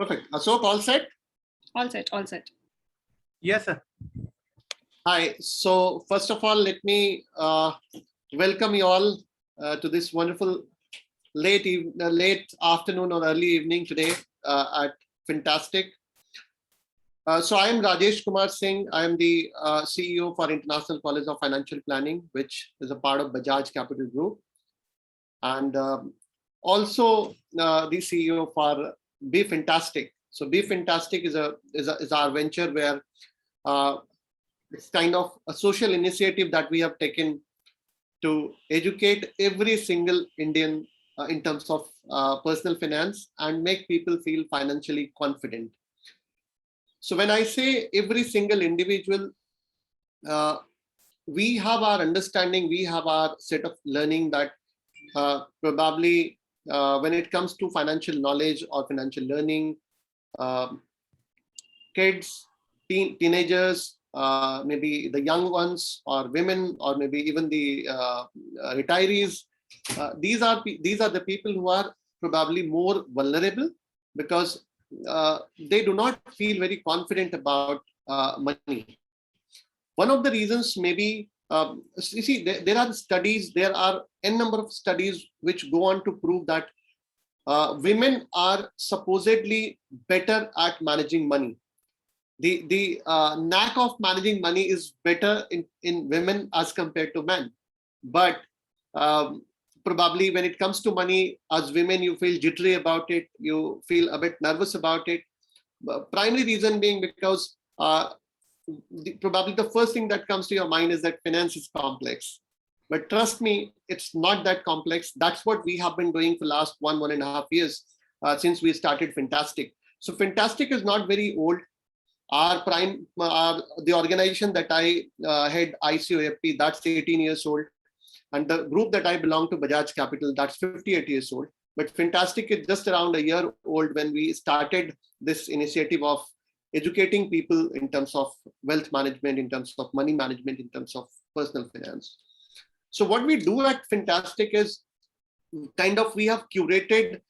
Perfect. Ashok, all set? All set, all set. Yes, sir. Hi. So first of all, let me welcome you all to this wonderful late afternoon or early evening today at Fantastic. So I am Rajesh Kumar Singh. I am the CEO for International College of Financial Planning, which is a part of Bajaj Capital Group, and also the CEO for Be Fantastic. So Be Fantastic is our venture where it's kind of a social initiative that we have taken to educate every single Indian in terms of personal finance and make people feel financially confident. So when I say every single individual, we have our understanding, we have our set of learning that probably when it comes to financial knowledge or financial learning, kids, teenagers, maybe the young ones or women, or maybe even the retirees, these are the people who are probably more vulnerable because they do not feel very confident about money. One of the reasons maybe, you see, there are studies, there are n number of studies which go on to prove that women are supposedly better at managing money. The knack of managing money is better in women as compared to men. But probably when it comes to money, as women, you feel jittery about it, you feel a bit nervous about it. Primary reason being because probably the first thing that comes to your mind is that finance is complex. But trust me, it's not that complex. That's what we have been doing for the last 1.5 years since we started Fantastic. So Fantastic is not very old. The organization that I head, ICOFP, that's 18 years old. And the group that I belong to, Bajaj Capital, that's 58 years old. But Fantastic is just around a year old when we started this initiative of educating people in terms of wealth management, in terms of money management, in terms of personal finance. So what we do at Fantastic is kind of, we have curated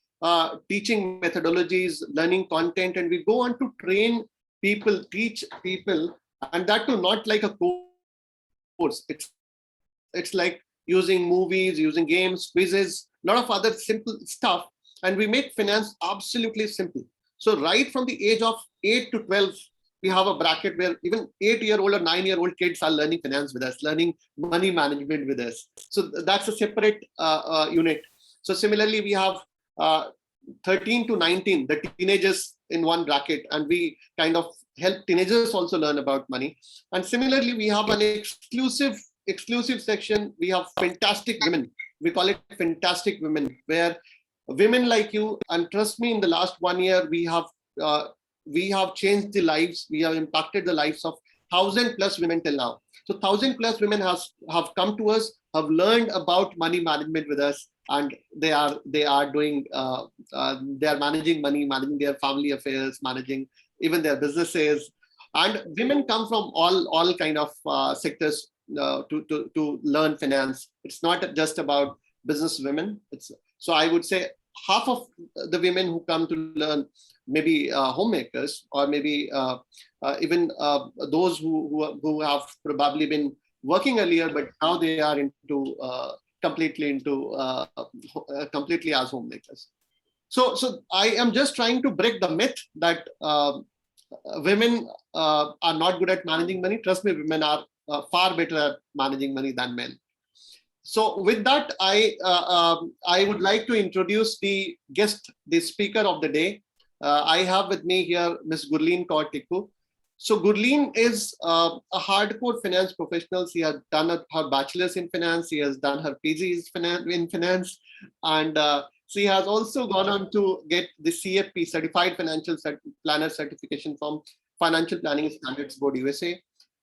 teaching methodologies, learning content, and we go on to train people, teach people, and that too not like a course. It's like using movies, using games, quizzes, a lot of other simple stuff, and we make finance absolutely simple. So right from the age of 8 to 12, we have a bracket where even 8-year-old or 9-year-old kids are learning finance with us, learning money management with us. So that's a separate unit. So similarly, we have 13 to 19, the teenagers in one bracket, and we kind of help teenagers also learn about money. And similarly, we have an exclusive section. We have Fantastic Women. We call it Fantastic Women, where women like you, and trust me, in the last 1 year, we have changed the lives. We have impacted the lives of 1,000+ women till now. So 1,000+ women have come to us, have learned about money management with us, and they are doing they are managing money, managing their family affairs, managing even their businesses. And women come from all kind of sectors to learn finance. It's not just about business women. So I would say half of the women who come to learn, maybe homemakers, or maybe even those who have probably been working earlier, but now they are completely as homemakers. So I am just trying to break the myth that women are not good at managing money. Trust me, women are far better at managing money than men. So with that, I would like to introduce the guest, the speaker of the day. I have with me here Ms. Gurleen Kaur Tikku. So Gurleen is a hardcore finance professional. She has done her bachelor's in finance. She has done her PG's in finance. And she has also gone on to get the CFP, Certified Financial Planner certification from Financial Planning Standards Board, USA.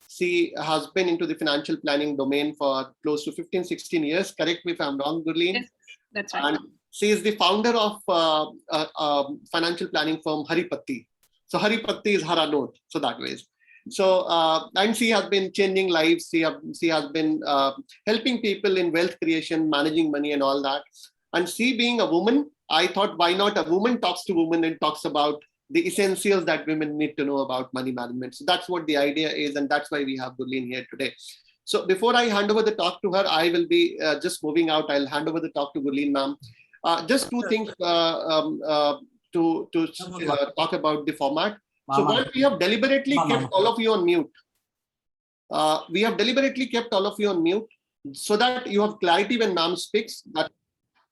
She has been into the financial planning domain for close to 15-16 years. Correct me if I'm wrong, Gurleen. Yes, that's right. And she is the founder of financial planning firm Haripatti. So Haripatti is Hara Note, so that way. So and she has been changing lives. She has been helping people in wealth creation, managing money, and all that. And she being a woman, I thought, why not a woman talks to women and talks about the essentials that women need to know about money management. So that's what the idea is, and that's why we have Gurleen here today. So before I hand over the talk to her, I will be just moving out. I'll hand over the talk to Gurleen ma'am. Just two things to talk about the format. So while we have deliberately kept all of you on mute, so that you have clarity when ma'am speaks.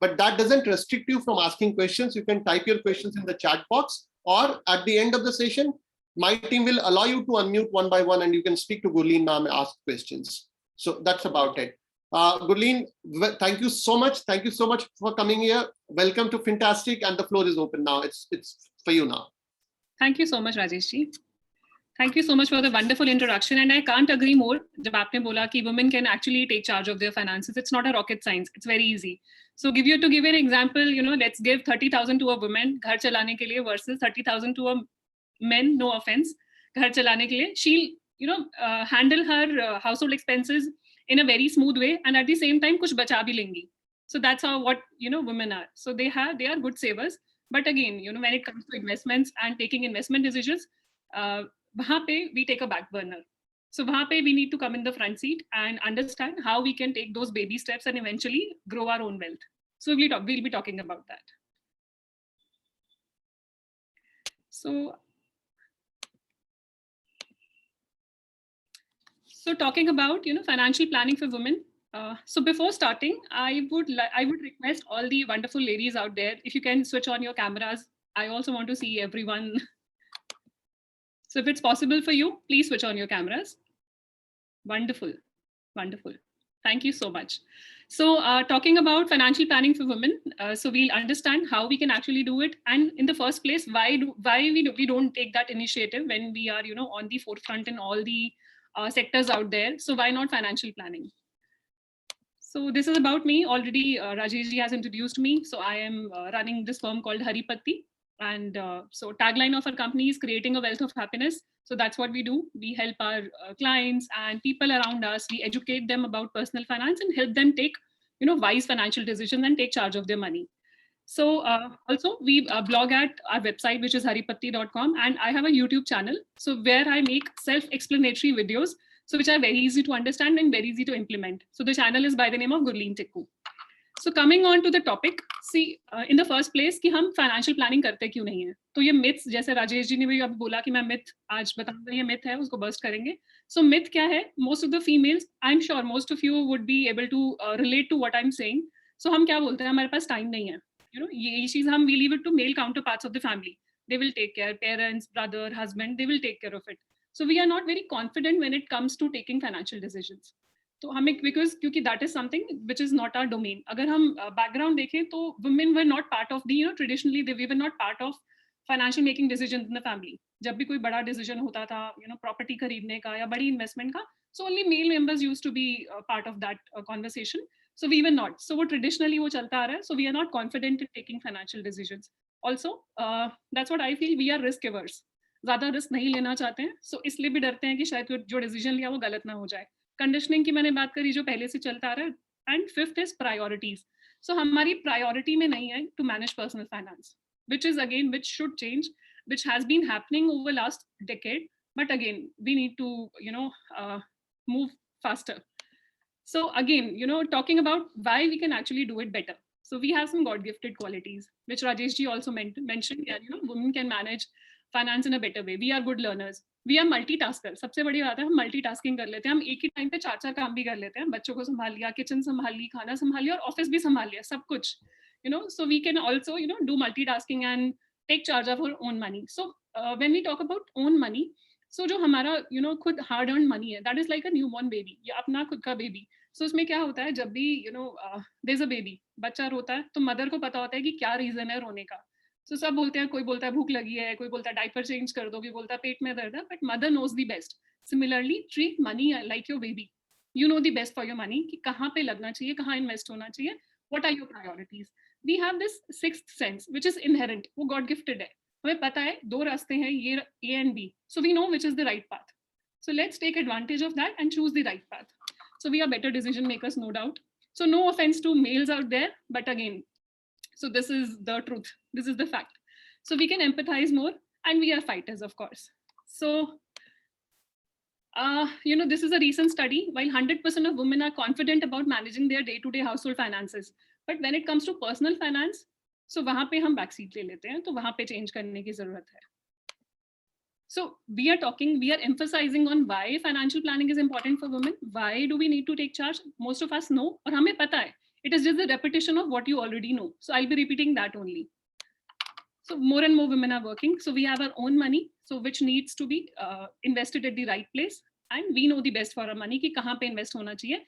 But that doesn't restrict you from asking questions. You can type your questions in the chat box, or at the end of the session, my team will allow you to unmute one by one and you can speak to Gurleen ma'am and ask questions. So that's about it. Gurleen, thank you so much. Thank you so much for coming here. Welcome to Fantastic, and the floor is open now. It's for you now. Thank you so much, Rajesh ji. Thank you so much for the wonderful introduction. And I can't agree more. जब आपने बोला कि women can actually take charge of their finances, it's not a rocket science. It's very easy. So to give an example, let's give 30,000 to a woman घर चलाने के लिए versus 30,000 to a man. No offense, घर चलाने के लिए she'll handle her household expenses in a very smooth way, and at the same time कुछ बचा भी लेंगी. So that's how what women are. So they are good savers. But again, when it comes to investments and taking investment decisions, वहाँ पे we take a back burner. So वहाँ पे we need to come in the front seat and understand how we can take those baby steps and eventually grow our own wealth. So we'll be talking about that. So talking about financial planning for women. So before starting, I would request all the wonderful ladies out there, if you can switch on your cameras. I also want to see everyone. So if it's possible for you, please switch on your cameras. Wonderful, wonderful. Thank you so much. So talking about financial planning for women, so we'll understand how we can actually do it, and in the first place, why we don't take that initiative when we are on the forefront in all the sectors out there. So why not financial planning? So this is about me. Already Rajesh ji has introduced me. So I am running this firm called Haripatti. And so tagline of our company is creating a wealth of happiness. So that's what we do. We help our clients and people around us. We educate them about personal finance and help them take, wise financial decisions and take charge of their money. So also we blog at our website, which is haripatti.com. And I have a YouTube channel. So where I make self-explanatory videos, so which are very easy to understand and very easy to implement. So the channel is by the name of Gurleen Tikku. So coming on to the topic, see, in the first place कि हम financial planning करते क्यों नहीं है? तो ये myths, जैसे राजेश जी ने भी अभी बोला कि मैं myth आज बताऊंगा, ये myth है, उसको burst करेंगे. So myth क्या है? Most of the females, I'm sure most of you would be able to relate to what I'm saying. So हम क्या बोलते हैं? हमारे पास time नहीं है. ये चीज हम we leave it to male counterparts of the family. They will take care, parents, brother, husband, they will take care of it. So we are not very confident when it comes to taking financial decisions. तो हमें क्योंकि that is something which is not our domain. अगर हम background देखें तो women were not part of the traditionally we were not part of financial making decisions in the family. जब भी कोई बड़ा decision होता था property खरीदने का या बड़ी investment का, so only male members used to be part of that conversation. So we were not. So वो traditionally वो चलता आ रहा है. So we are not confident in taking financial decisions. Also, that's what I feel. We are risk averse. ज़्यादा risk नहीं लेना चाहते हैं. So इसलिए भी डरते हैं कि शायद जो डिसीजन लिया वो गलत ना हो जाए. कंडीशनिंग की मैंने बात करी जो पहले से चलता आ रहा है. And fifth is priorities. So हमारी प्रायोरिटी में नहीं है to manage personal finance, which is again which should change, which has been happening over last decade, but again we need to move faster. So again talking about why we can actually do it better. So we have some God gifted qualities which Rajesh ji also mentioned. Women can manage finance in a better way. We are good learners. We are multitasker. सबसे बड़ी बात है हम multitasking कर लेते हैं. हम एक ही टाइम पे चार काम भी कर लेते हैं. बच्चों को संभाल लिया, किचन संभाल ली, खाना संभाल लिया और ऑफिस भी संभाल लिया, सब कुछ. So we can also do multitasking and take charge of our own money. So when we talk about own money, so जो हमारा खुद hard earned money है, that is like a newborn baby, या अपना खुद का baby. So उसमें क्या होता है, जब भी there's a baby, बच्चा रोता है तो मदर को पता होता है कि क्या रीजन है रोने का. So सब बोलते हैं, कोई बोलता है भूख लगी है, कोई बोलता है डायपर चेंज कर दो, कोई बोलता है पेट में दर्द है, but mother knows the best. Similarly treat money like your baby. You know the best for your money कि कहाँ पे लगना चाहिए, कहाँ इन्वेस्ट होना चाहिए, what are your priorities. We have this sixth sense which is inherent. वो god gifted है. हमें पता है दो रास्ते हैं, ये A and B. So we know which is the right path. So let's take advantage of that and choose the right path. So we are better decision makers, no doubt. So no offense to males out there, but again, so this is the truth. This is the fact. So we can empathize more and we are fighters, of course. So, this is a recent study. While 100% of women are confident about managing their day-to-day household finances, but when it comes to personal finance, so वहाँ पे हम backseat ले लेते हैं, तो वहाँ पे change करने की ज़रूरत है. So we are emphasizing on why financial planning is important for women. Why do we need to take charge? Most of us know, और हमें पता है. It is just the repetition of what you already know. So I'll be repeating that only. So more and more women are working. So we have our own money, so which needs to be invested at the right place. And we know the best for our money कि कहाँ पे invest होना चाहिए.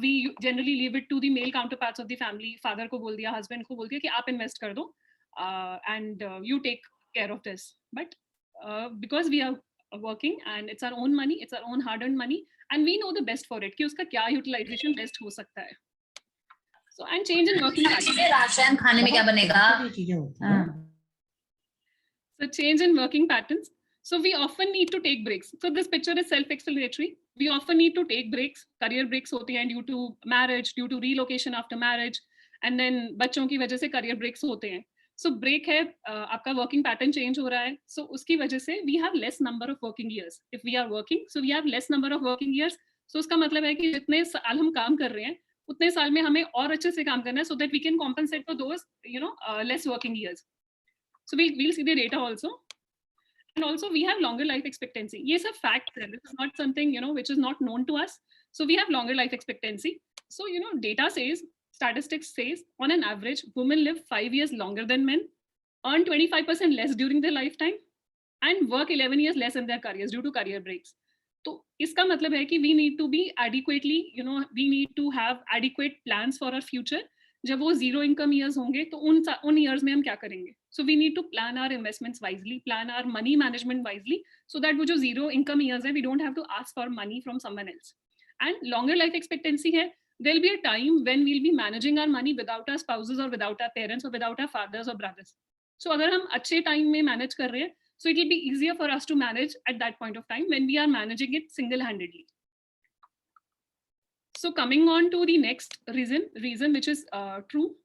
We generally leave it to the male counterparts of the family. Father को बोल दिया, husband को बोल दिया कि आप invest कर दो, and you take care of this. But because we are working and it's our own money, it's our own hard-earned money, and we know the best for it कि उसका क्या utilization best हो सकता है. So and change in working patterns. Ration खाने में क्या बनेगा? So change in working patterns. So we often need to take breaks. So this picture is self-explanatory. We often need to take breaks. Career breaks होते हैं due to marriage, due to relocation after marriage, and then बच्चों की वजह से career breaks होते हैं. So break है, आपका working pattern change हो रहा है. So उसकी वजह से we have less number of working years. If we are working, so we have less number of working years. So उसका मतलब है कि जितने साल हम काम कर रहे हैं, उतने साल में हमें और अच्छे से काम करना है, so that we can compensate for those, less working years. So we'll see the data also. And also we have longer life expectancy. Yes, a fact. This is not something, which is not known to us. So we have longer life expectancy. So, data says, statistics says, on an average, women live 5 years longer than men, earn 25% less during their lifetime, and work 11 years less in their careers due to career breaks. So इसका मतलब है कि we need to be adequately, we need to have adequate plans for our future. जब वो zero income years होंगे तो उन years में हम क्या करेंगे? So we need to plan our investments wisely, plan our money management wisely, so that वो जो zero income years है, we don't have to ask for money from someone else. And longer life expectancy है, there'll be a time when we'll be managing our money without our spouses or without our parents or without our fathers or brothers. So अगर हम अच्छे time में manage कर रहे हैं, so it will be easier for us to manage at that point of time when we are managing it single-handedly. So coming on to the next reason which is true,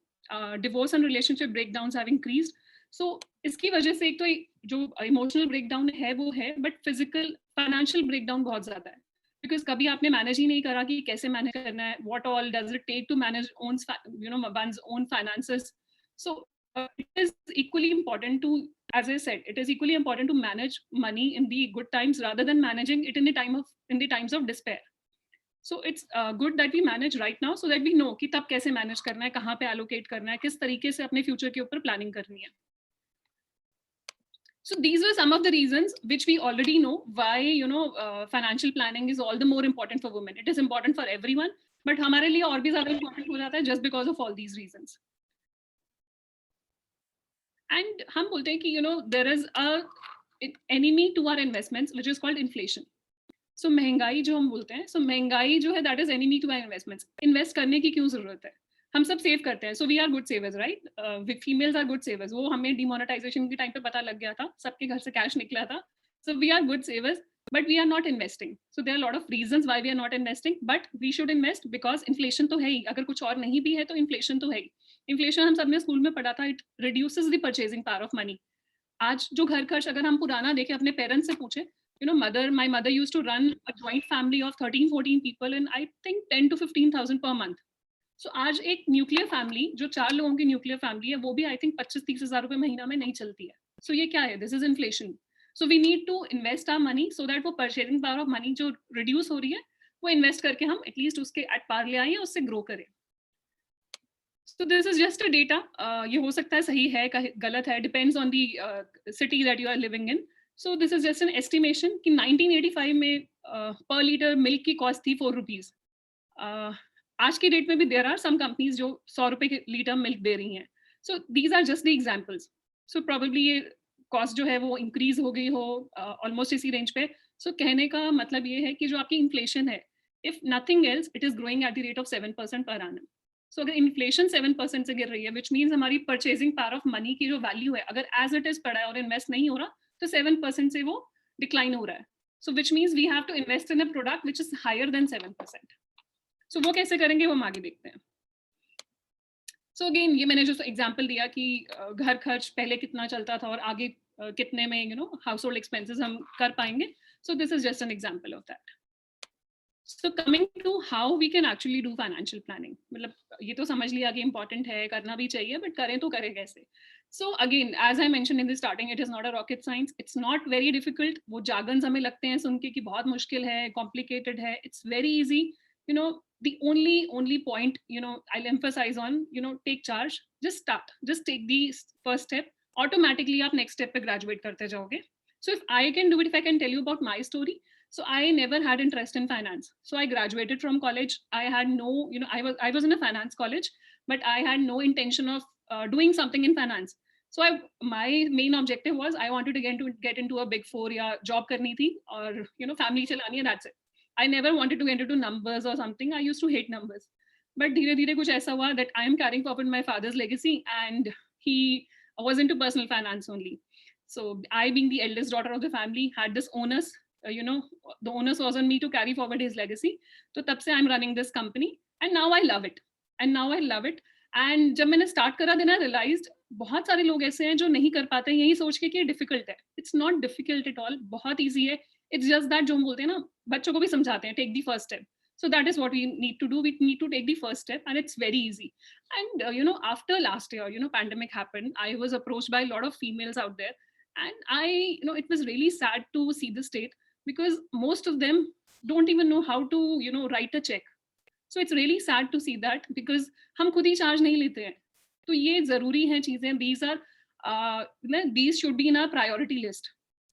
divorce and relationship breakdowns have increased. So इसकी वजह से एक तो जो emotional breakdown है वो है, but physical financial breakdown बहुत ज़्यादा है. Because कभी आपने manage ही नहीं करा कि कैसे manage करना है, what all does it take to manage one's own finances. So it is equally important to, as I said, it is equally important to manage money in the good times rather than managing it in the times of despair. So it's good that we manage right now so that we know कि तब कैसे manage करना है, कहाँ पे allocate करना है, किस तरीके से अपने future के ऊपर planning करनी है. So these were some of the reasons which we already know why financial planning is all the more important for women. It is important for everyone, but हमारे लिए और भी ज़्यादा important हो जाता है just because of all these reasons. And हम बोलते हैं कि there is a enemy to our investments which is called inflation. So महंगाई जो हम बोलते हैं, so महंगाई जो है that is enemy to our investments. Invest करने की क्यों ज़रूरत है? हम सब सेव करते हैं, so we are good savers, right? Females are good savers. वो हमें demonetization के टाइम पे पता लग गया था, सबके घर से कैश निकला था. So we are good savers, but we are not investing. So there are a lot of reasons why we are not investing, but we should invest because inflation तो है ही. अगर कुछ और नहीं भी है तो inflation तो है ही. Inflation हम सबने स्कूल में पढ़ा था, it reduces the purchasing power of money. आज जो घर खर्च अगर हम पुराना देखें, अपने पेरेंट्स से पूछे, my mother used to run a joint family of 13-14 people and I think 10 to 15,000 per month. So आज एक न्यूक्लियर फैमिली जो 4 लोगों की न्यूक्लियर फैमिली है वो भी आई थिंक 25-30 हज़ार रुपए महीना में नहीं चलती है. So ये क्या है? This is inflation. So we need to invest our money so that वो purchasing power of money जो reduce हो रही है वो invest करके हम at least उसके at par ले आए, उससे grow करें. So this is just a data. ये हो सकता है सही है गलत है, depends on the city that you are living in. So this is just an estimation कि 1985 में per liter milk की cost थी 4 rupees. आज के डेट में भी there are some companies जो 100 रुपए के लीटर मिल्क दे रही हैं. So these are just the examples. So probably ये cost जो है वो increase हो गई हो almost इसी range पे. So कहने का मतलब ये है कि जो आपकी inflation है, if nothing else, it is growing at the rate of 7% per annum. So अगर inflation 7% से गिर रही है, which means हमारी purchasing power of money की जो value है, अगर as it is पड़ा है और invest नहीं हो रहा, तो 7% से वो decline हो रहा है. So which means we have to invest in a product which is higher than 7%. So वो कैसे करेंगे वो हम आगे देखते हैं. सो अगेन ये मैंने जो एग्जांपल दिया कि घर खर्च पहले कितना चलता था और आगे कितने में हाउस होल्ड एक्सपेंसेस हम कर पाएंगे. So this is just an example of that. So coming to how we can actually do financial planning, मतलब ये तो समझ लिया कि important है, करना भी चाहिए, but करें तो करें कैसे? So again, as I mentioned in the starting, it is not a rocket science. It's not very difficult. वो jargons हमें लगते हैं सुन के कि बहुत मुश्किल है, complicated है. It's very easy. The only point, I'll emphasize on, take charge. Just start. Just take the first step. Automatically आप next step पे graduate करते जाओगे. So if I can do it, if I can tell you about my story. So I never had interest in finance. So I graduated from college. I had no, I was in a finance college, but I had no intention of doing something in finance. So my main objective was I wanted to get into a big four या job करनी थी और family चलानी है, that's it. I never wanted to get into numbers or something. I used to hate numbers. But धीरे धीरे कुछ ऐसा हुआ that I am carrying forward my father's legacy, and he was into personal finance only. So I, being the eldest daughter of the family, had this onus. The onus was on me to carry forward his legacy. So tab se I'm running this company, and now I love it. And जब मैंने start करा, then I realized बहुत सारे लोग ऐसे हैं जो नहीं कर पाते हैं यही सोच के कि difficult है. It's not difficult at all. बहुत easy है. It's just that जो हम बोलते हैं ना, बच्चों को भी समझाते हैं, take the first step. So that is what we need to do. We need to take the first step, and it's very easy. And after last year, pandemic happened. I was approached by a lot of females out there, and it was really sad to see the state, because most of them don't even know how to write a check. So it's really sad to see that, because हम खुद ही charge नहीं लेते हैं. तो ये जरूरी है चीजें. These should be in our priority list.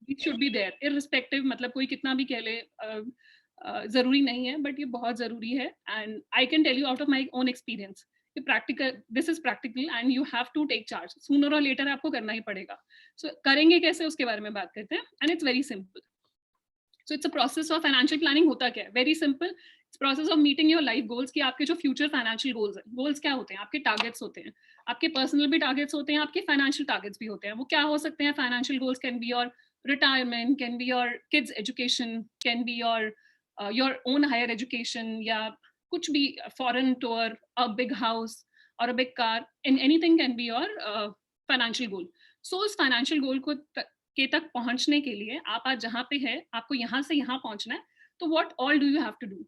These should be there irrespective. मतलब कोई कितना भी कह ले, जरूरी नहीं है, but ये बहुत जरूरी है. And I can tell you out of my own experience, this is practical, and you have to take charge. Sooner or later आपको करना ही पड़ेगा. So करेंगे कैसे, उसके बारे में बात करते हैं. And it's very simple. So it's a process of financial planning. होता क्या है? Very simple. It's process of meeting your life goals. कि आपके जो future financial goals हैं, goals क्या होते हैं? आपके targets होते हैं. आपके personal भी targets होते हैं, आपके financial targets भी होते हैं. वो क्या हो सकते हैं? Financial goals can be your retirement, can be your kids' education, can be your own higher education, या कुछ भी, foreign tour, a big house or a big car, and anything can be your financial goal. So उस financial goal को के तक पहुंचने के लिए आप आज जहां पे है, आपको यहाँ से यहाँ पहुंचना है, तो what all do you have to do?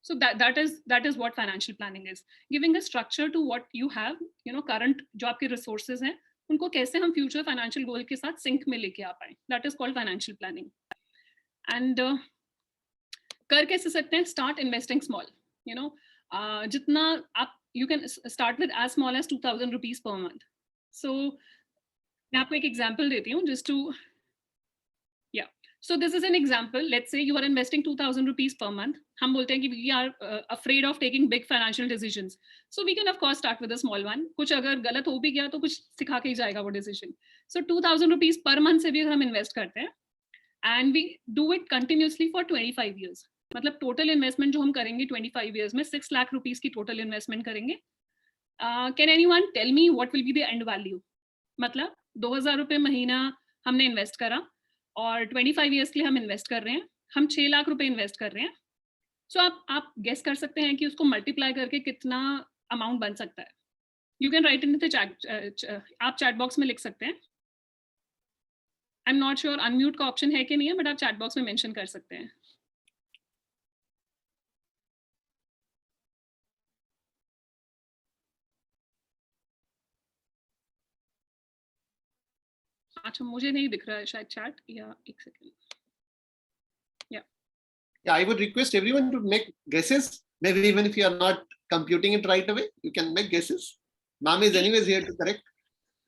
So that is what financial planning is, giving a structure to what you have, current जो आपके resources हैं, उनको कैसे हम future financial goal के साथ sync में लेके आ पाए. That is called financial planning. And कर कैसे सकते हैं? Start investing small. जितना आप, you can start with as small as 2,000 rupees per month. So मैं आपको एक example देती हूँ just to. So this is an example. Let's say you are investing 2,000 rupees per month. हम बोलते हैं कि we are afraid of taking big financial decisions. So we can of course start with a small one. कुछ अगर गलत हो भी गया तो कुछ सिखा के ही जाएगा वो decision. So 2,000 rupees per month से भी अगर हम invest करते हैं, and we do it continuously for 25 years. मतलब total investment जो हम करेंगे 25 years में 6 लाख rupees की total investment करेंगे. Can anyone tell me what will be the end value? मतलब 2,000 रुपये महीना हमने invest करा, और 25 years के लिए हम इन्वेस्ट कर रहे हैं, हम 6 लाख रुपए इन्वेस्ट कर रहे हैं. सो आप गेस कर सकते हैं कि उसको मल्टीप्लाई करके कितना अमाउंट बन सकता है. You can write in the chat, आप चैट बॉक्स में लिख सकते हैं. I am not sure unmute का ऑप्शन है कि नहीं है, बट आप चैट बॉक्स में मेंशन कर सकते हैं. अच्छा, मुझे नहीं दिख रहा है शायद चैट, या एक second. Yeah, I would request everyone to make guesses. Maybe even if you are not computing it right away, you can make guesses. Ma'am is anyways here to correct.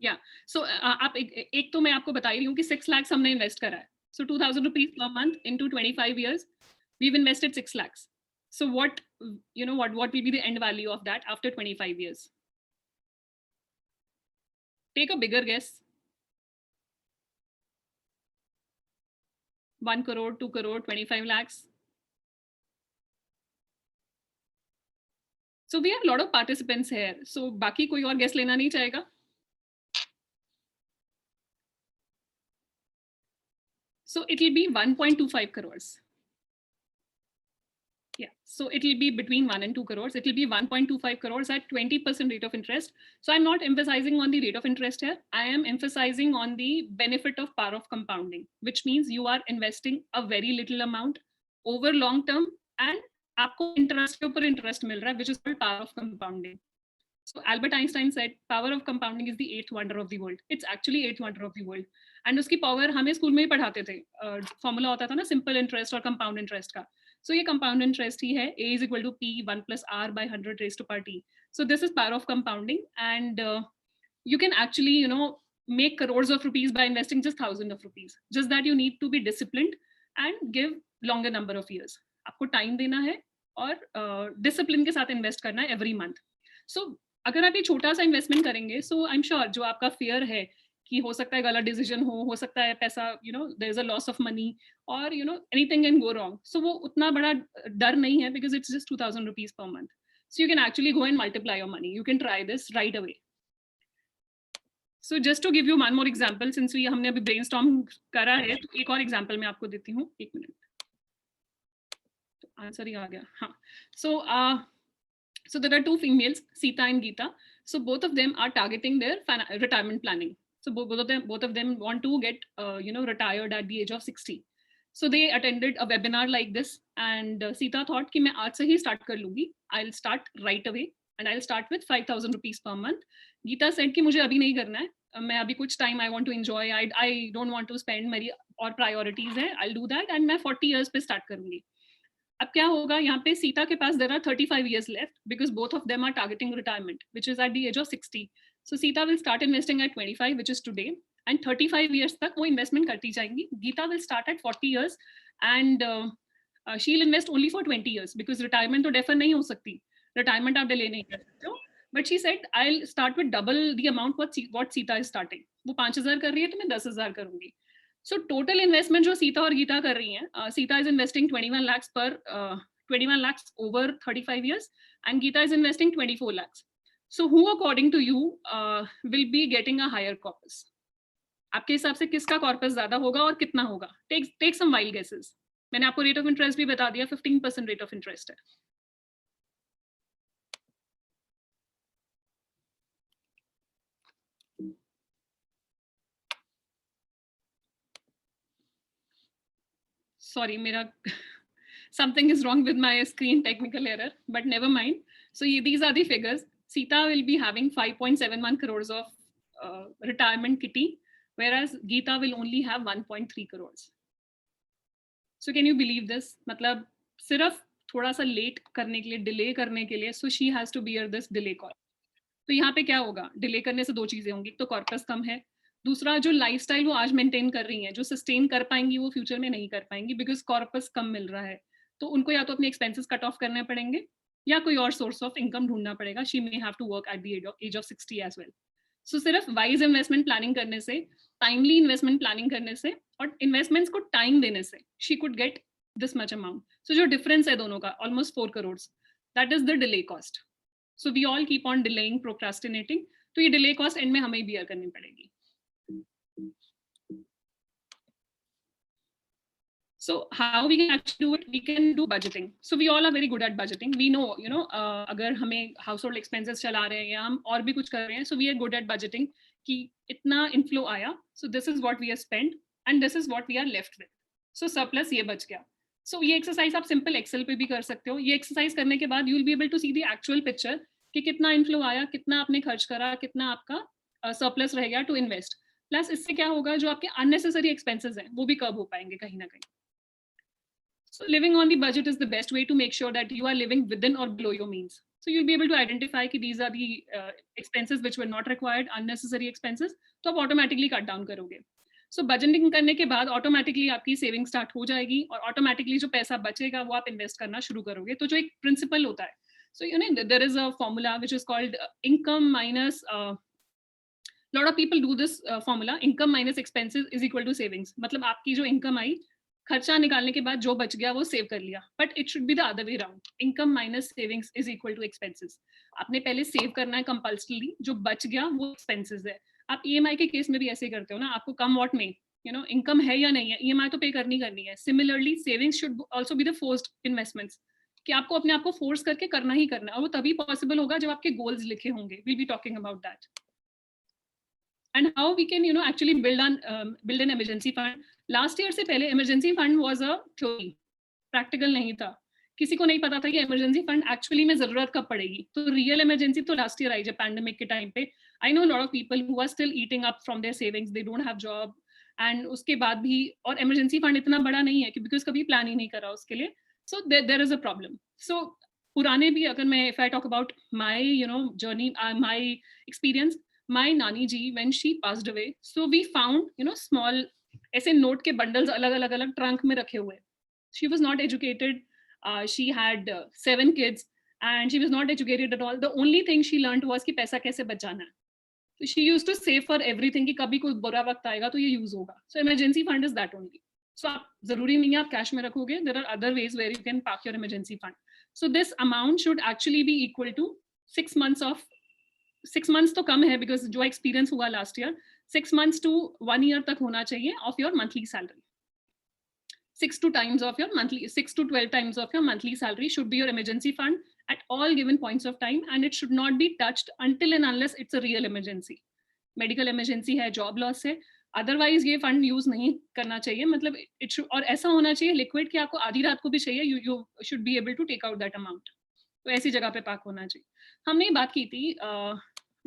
Yeah. So आप एक तो मैं आपको बता ही रही हूँ कि 6 lakhs हमने इन्वेस्ट करा है. So 2,000 rupees per month into 25 years, we've invested 6 lakhs. So what will be the end value of that after 25 years? Take a bigger guess. 1 crore, 2 crore, 25 lakhs. So we have a lot of participants here. So बाकी कोई और guess लेना नहीं चाहेगा? So it will be 1.25 crores. Yeah, so it will be between 1 and 2 crores. It will be 1.25 crores at 20% rate of interest. So I'm not emphasizing on the rate of interest here. I am emphasizing on the benefit of power of compounding, which means you are investing a very little amount over long term and आपको interest के ऊपर interest मिल रहा है, which is called power of compounding. So Albert Einstein said, power of compounding is the eighth wonder of the world. It's actually eighth wonder of the world. And उसकी power हमें school में ही पढ़ाते थे. Formula होता था ना simple interest और compound interest का. So ये compound interest ही है. A is equal to P 1 plus R by 100 raised to power T. So this is power of compounding, and you can actually, make crores of rupees by investing just thousands of rupees. Just that you need to be disciplined and give longer number of years. आपको time देना है और discipline के साथ invest करना है every month. So अगर आप ये छोटा सा इन्वेस्टमेंट करेंगे, सो आई एम श्योर जो आपका फियर है कि हो सकता है गलत डिसीजन हो सकता है पैसा there is a loss of money और anything can go wrong, so वो उतना बड़ा डर नहीं है because it's just 2000 rupees per month. So you can actually go and multiply your money. You can try this right away. So just to give you one more example, since हमने अभी brainstorm करा है, तो एक और example मैं आपको देती हूँ. एक मिनट, आंसर ही आ गया. हाँ, so there are two females, Sita and Geeta. So both of them are targeting their retirement planning. So both of them want to get retired at the age of 60. So they attended a webinar like this, and Sita thought कि मैं आज से ही start कर लूँगी. I'll start right away and I'll start with 5,000 rupees per month. Geeta said कि मुझे अभी नहीं करना है. मैं अभी कुछ time I want to enjoy. I don't want to spend मेरी और priorities हैं. I'll do that and मैं 40 years पे start करूँगी. अब क्या होगा यहाँ पे, सीता के पास there are 35 years left because both of them are targeting retirement, which is at the age of 60. So Sita will start investing at 25, which is today, and 35 years तक वो investment करती जाएंगी. Geeta will start at 40 years and she'll invest only for 20 years because retirement तो defer नहीं हो सकती. Retirement आप delay नहीं कर सकते हो. But she said, I'll start with double the amount what Sita is starting. वो 5,000 कर रही है तो मैं 10,000 करूँगी. So total investment जो सीता और गीता कर रही हैं, Sita is investing 21 lakhs over 35 years and Geeta is investing 24 lakhs. So who according to you will be getting a higher corpus? आपके हिसाब से किसका corpus ज़्यादा होगा और कितना होगा? Take some wild guesses. मैंने आपको rate of interest भी बता दिया, 15% rate of interest है. Sorry, something is wrong with my screen, technical error, but never mind. So these are the figures. Sita will be having 5.71 crores of retirement kitty, whereas Geeta will only have 1.3 crores. So can you believe this? मतलब सिर्फ थोड़ा सा late करने के लिए, delay करने के लिए, so she has to bear this delay cost. तो यहाँ पे क्या होगा? Delay करने से दो चीजें होंगी. तो corpus कम है. दूसरा, जो लाइफस्टाइल वो आज मेंटेन कर रही हैं, जो सस्टेन कर पाएंगी वो फ्यूचर में नहीं कर पाएंगी बिकॉज कॉर्पस कम मिल रहा है. तो उनको या तो अपने एक्सपेंसेस कट ऑफ करने पड़ेंगे या कोई और सोर्स ऑफ इनकम ढूंढना पड़ेगा. She may have to work at the age of 60 as well. So सिर्फ वाइज इन्वेस्टमेंट प्लानिंग करने से, टाइमली इन्वेस्टमेंट प्लानिंग करने से और इन्वेस्टमेंट्स को टाइम देने से she could get this much amount. So जो डिफरेंस है दोनों का almost 4 crore, that is the delay cost. So we all keep on delaying, procrastinating. तो ये डिले कॉस्ट एंड में हमें बियर करनी पड़ेगी. So how we can actually do it? We can do budgeting. So we all are very good at budgeting. We know, अगर हमें household expenses चला रहे हैं या हम और भी कुछ कर रहे हैं, so we are good at budgeting कि इतना inflow आया, so this is what we have spent and this is what we are left with. So surplus ये बच गया. So ये exercise आप simple Excel पे भी कर सकते हो. ये exercise करने के बाद you will be able to see the actual picture कि कितना inflow आया, कितना आपने खर्च करा, कितना आपका surplus रह गया to invest. Plus इससे क्या होगा, जो आपके unnecessary expenses हैं वो भी curb हो पाएंगे कहीं ना कहीं. So living on the budget is the best way to make sure that you are living within or below your means. So you'll be able to identify कि these are the expenses which were not required, unnecessary expenses. तो आप automatically cut down करोगे. So budgeting करने के बाद automatically आपकी saving start हो जाएगी और automatically जो पैसा बचेगा वो आप invest करना शुरू करोगे. तो जो एक principle होता है, so there is a formula which is called income minus. Lot of people do this formula, income minus expenses is equal to savings. मतलब आपकी जो income आई, खर्चा निकालने के बाद जो बच गया वो सेव कर लिया. But it should be the other way round. Income minus savings is equal to expenses. आपने पहले सेव करना है कंपल्सरीली, जो बच गया वो एक्सपेंसेस है. आप ईएमआई के केस में भी ऐसे ही करते हो ना, आपको कम वॉट में इनकम है या नहीं है, ईएमआई तो पे करनी है. Similarly savings should also be the forced investments कि आपको अपने आप को फोर्स करके करना ही करना है, और वो तभी पॉसिबल होगा जब आपके गोल्स लिखे होंगे. We'll be talking about that. And how we can, actually build an emergency fund. Last year से पहले emergency fund was a theory, practical नहीं था. किसी को नहीं पता था कि emergency fund actually में जरूरत कब पड़ेगी. तो real emergency तो last year आई जब pandemic के time पे. I know a lot of people who are still eating up from their savings, they don't have job, and उसके बाद भी, और emergency fund इतना बड़ा नहीं है कि because कभी plan ही नहीं करा उसके लिए. So there is a problem. So पुराने भी अगर मैं, if I talk about my journey, my experience, my nani ji, when she passed away, so we found small ऐसे note के bundles अलग अलग trunk में रखे हुए. She was not educated, she had 7 kids and she was not educated at all. The only thing she learned was कि पैसा कैसे बचाना है. So she used to save for everything कि कभी कोई बुरा वक्त आएगा तो ये use होगा. So emergency fund is that only. So आप जरूरी नहीं है आप cash में रखोगे. There are other ways where you can park your emergency fund. So this amount should actually be equal to 6 months तो कम है because जो experience हुआ last year, 6 months to 1 year तक होना चाहिए of your monthly salary. 6 to 12 times of your monthly salary should be your emergency fund at all given points of time, and it should not be touched until and unless it's a real emergency. Medical emergency है, job loss है, otherwise ये fund use नहीं करना चाहिए. मतलब it should, और ऐसा होना चाहिए liquid कि आपको आधी रात को भी चाहिए, you should be able to take out that amount. तो ऐसी जगह पे पार्क होना चाहिए. हमने बात की थी